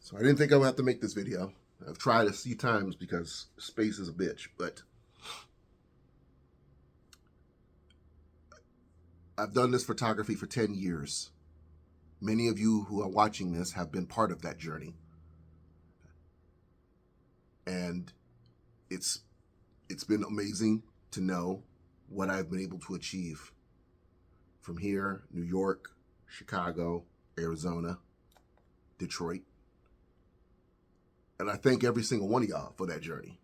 So I didn't think I would have to make this video. I've tried a few times because space is a bitch, but I've done this photography for 10 years. Many of you who are watching this have been part of that journey. And it's been amazing to know what I've been able to achieve from here, New York, Chicago, Arizona, Detroit. And I thank every single one of y'all for that journey.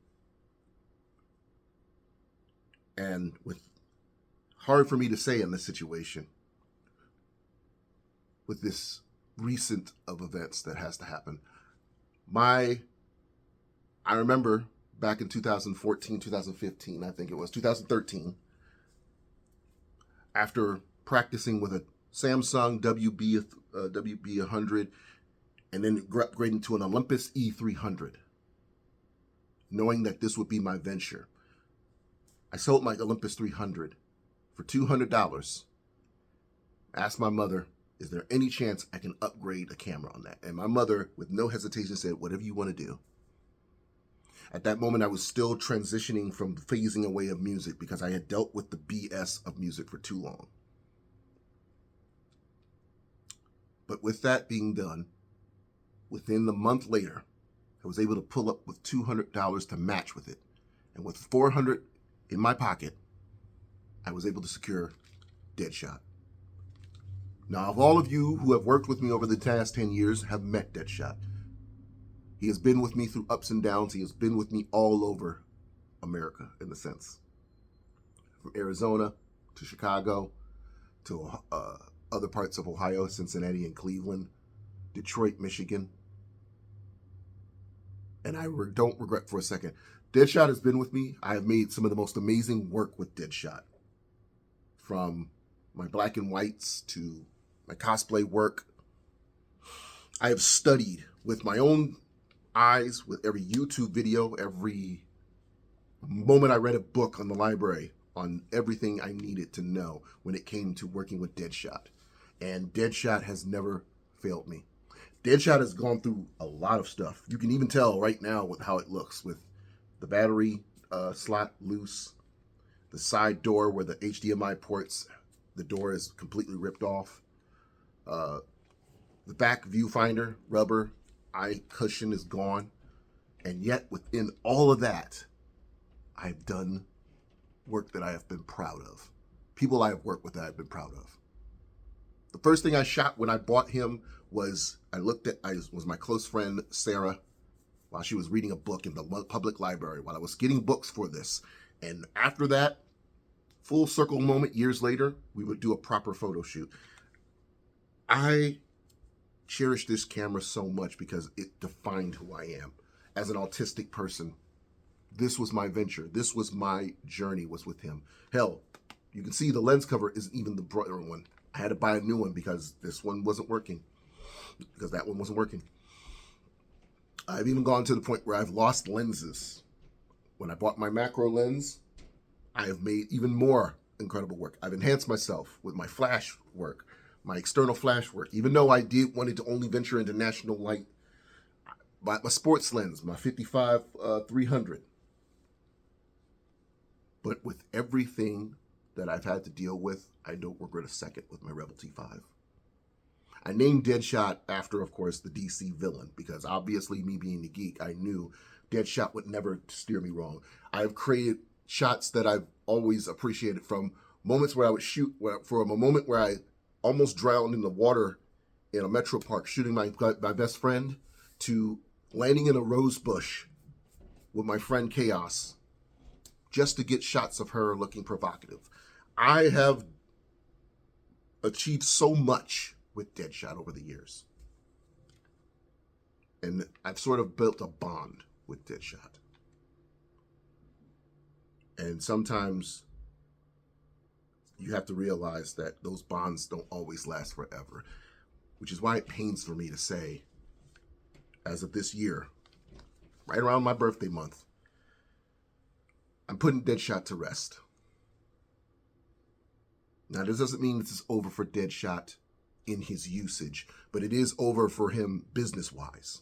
And with hard for me to say in this situation, with this recent of events that has to happen, I remember back in 2014, 2015, I think it was 2013, after practicing with a Samsung WB100 and then upgrading to an Olympus E300, knowing that this would be my venture. I sold my Olympus 300 for $200. Asked my mother, is there any chance I can upgrade a camera on that? And my mother, with no hesitation, said, whatever you want to do. At that moment, I was still transitioning from phasing away of music because I had dealt with the BS of music for too long. But with that being done, within the month later, I was able to pull up with $200 to match with it. And with $400 in my pocket, I was able to secure Deadshot. Now, of all of you who have worked with me over the past 10 years have met Deadshot. He has been with me through ups and downs. He has been with me all over America, in a sense. From Arizona to Chicago to other parts of Ohio, Cincinnati and Cleveland, Detroit, Michigan. And I don't regret for a second. Deadshot has been with me. I have made some of the most amazing work with Deadshot. From my black and whites to my cosplay work. I have studied with my own eyes, with every YouTube video, every moment I read a book on the library, on everything I needed to know when it came to working with Deadshot. And Deadshot has never failed me. Deadshot has gone through a lot of stuff. You can even tell right now with how it looks, with the battery slot loose, the side door where the HDMI ports, the door is completely ripped off. The back viewfinder, rubber, eye cushion is gone. And yet within all of that, I've done work that I have been proud of. People I have worked with that I've been proud of. The first thing I shot when I bought him was, was my close friend Sarah, while she was reading a book in the public library, while I was getting books for this. And after that, full circle moment, years later, we would do a proper photo shoot. I cherish this camera so much because it defined who I am. As an autistic person, this was my venture. This was my journey, was with him. Hell, you can see the lens cover isn't even the brighter one. I had to buy a new one because this one wasn't working. Because that one wasn't working. I've even gone to the point where I've lost lenses. When I bought my macro lens, I have made even more incredible work. I've enhanced myself with my flash work, my external flash work. Even though I wanted to only venture into national light, my sports lens, my 55 300. But with everything that I've had to deal with, I don't regret a second with my Rebel T5. I named Deadshot after, of course, the DC villain, because obviously, me being the geek, I knew Deadshot would never steer me wrong. I have created shots that I've always appreciated, from moments where I would shoot, from a moment where I almost drowned in the water in a metro park shooting my best friend, to landing in a rose bush with my friend Chaos, just to get shots of her looking provocative. I have achieved so much with Deadshot over the years. And I've sort of built a bond with Deadshot. And sometimes you have to realize that those bonds don't always last forever, which is why it pains for me to say, as of this year, right around my birthday month, I'm putting Deadshot to rest. Now, this doesn't mean this is over for Deadshot in his usage, but it is over for him business-wise.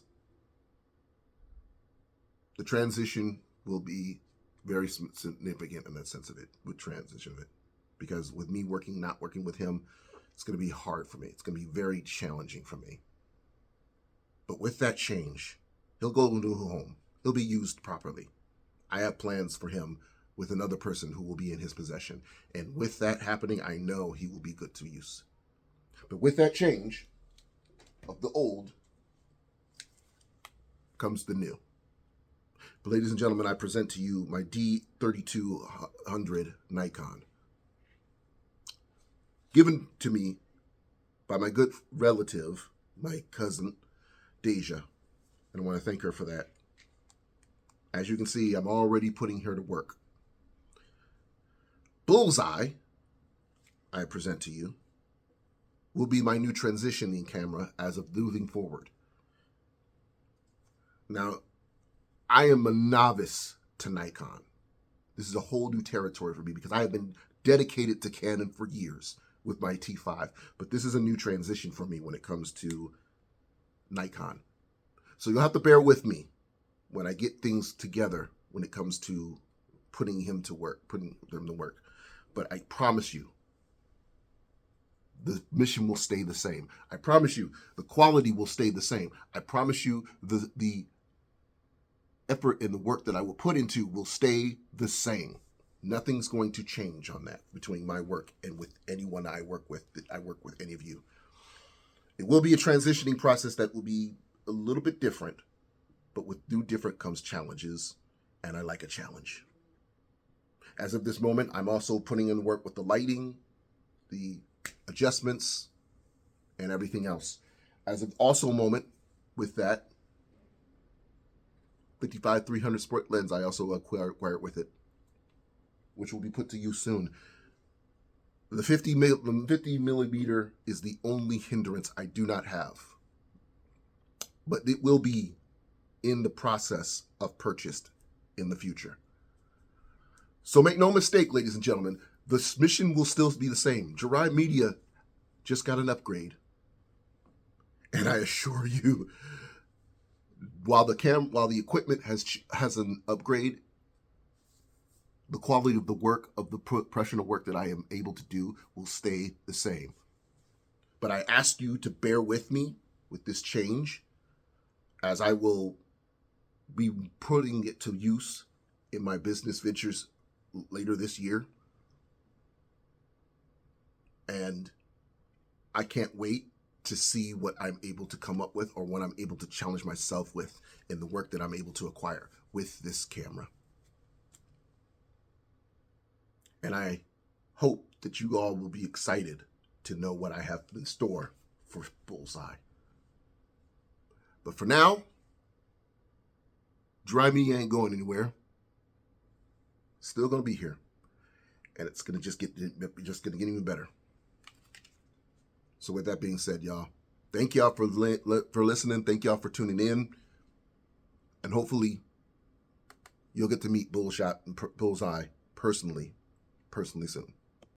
the transition will be very significant in that sense of it, with transition of it. Because with me not working with him, it's going to be hard for me. It's going to be very challenging for me. But with that change, he'll go into a home. He'll be used properly. I have plans for him with another person who will be in his possession. And with that happening, I know he will be good to use. But with that change of the old comes the new. But ladies and gentlemen, I present to you my D3200 Nikon. Given to me by my good relative, my cousin, Deja. And I want to thank her for that. As you can see, I'm already putting her to work. Bullseye, I present to you, will be my new transitioning camera as of moving forward. Now, I am a novice to Nikon. This is a whole new territory for me because I have been dedicated to Canon for years with my T5, but this is a new transition for me when it comes to Nikon. So you'll have to bear with me when I get things together when it comes to putting them to work. But I promise you, the mission will stay the same. I promise you, the quality will stay the same. I promise you, the effort and the work that I will put into will stay the same. Nothing's going to change on that between my work and with anyone I work with, that I work with any of you. It will be a transitioning process that will be a little bit different, but with new different comes challenges, and I like a challenge. As of this moment, I'm also putting in work with the lighting, the adjustments, and everything else. As of also moment with that 55-300 sport lens, I also acquired with it, which will be put to use soon. The 50 millimeter is the only hindrance I do not have, but it will be in the process of purchased in the future. So make no mistake, ladies and gentlemen, the mission will still be the same. Jirai Media just got an upgrade. And I assure you, while the equipment has an upgrade, the quality of the work, of the professional work that I am able to do will stay the same. But I ask you to bear with me with this change, as I will be putting it to use in my business ventures later this year. And I can't wait to see what I'm able to come up with, or what I'm able to challenge myself with in the work that I'm able to acquire with this camera. And I hope that you all will be excited to know what I have in store for Bullseye. But for now, Jirai Media ain't going anywhere. Still going to be here. And it's going to just get even better. So with that being said, y'all, thank y'all for listening. Thank y'all for tuning in. And hopefully you'll get to meet Bullseye personally soon.